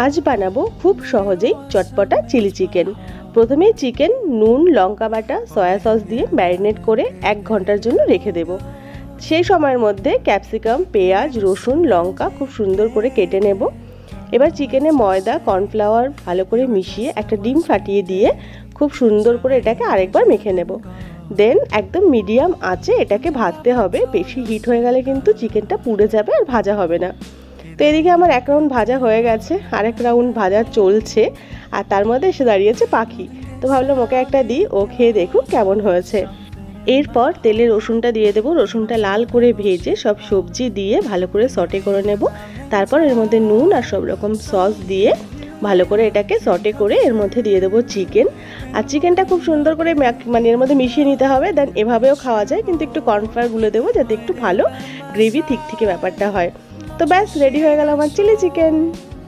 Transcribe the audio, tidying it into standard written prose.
আজ বানাবো খুব সহজেই চটপটা চিলি চিকেন। প্রথমেই চিকেন নুন লঙ্কা বাটা সয়া সস দিয়ে ম্যারিনেট করে 1 ঘন্টার জন্য রেখে দেব। সেই সময়ের মধ্যে ক্যাপসিকাম পেঁয়াজ রসুন লঙ্কা খুব সুন্দর করে কেটে নেব। এবার চিকেনে ময়দা কর্নফ্লাওয়ার ভালো করে মিশিয়ে একটা ডিম ফাটিয়ে দিয়ে খুব সুন্দর করে এটাকে আরেকবার মেখে নেব। দেন একদম মিডিয়াম আঁচে এটাকে ভাজতে হবে, বেশি হিট হয়ে গেলে কিন্তু চিকেনটা পুড়ে যাবে আর ভাজা হবে না। তো এদিকে আমার 1 রাউন্ড ভাজা হয়ে গেছে, আরেক রাউন্ড ভাজা চলছে, আর তার মধ্যে এসে দাঁড়িয়েছে পাখি। তো ভাবলাম ওকে একটা দিই, ও খেয়ে দেখুক কেমন হয়েছে। এরপর তেলে রসুনটা দিয়ে দেবো, রসুনটা লাল করে ভেজে সব সবজি দিয়ে ভালো করে সটে করে নেব। তারপর এর মধ্যে নুন আর সব রকম সস দিয়ে ভালো করে এটাকে সটে করে এর মধ্যে দিয়ে দেবো চিকেন। আর চিকেনটা খুব সুন্দর করে মানে এর মধ্যে মিশিয়ে নিতে হবে। দেন এভাবেও খাওয়া যায়, কিন্তু একটু কর্নফ্লাওয়ার গুলে দেবো যাতে একটু ভালো গ্রেভি ঠিক ব্যাপারটা হয়। তো ব্যাস রেডি হয়ে গেল আমার চিলি চিকেন।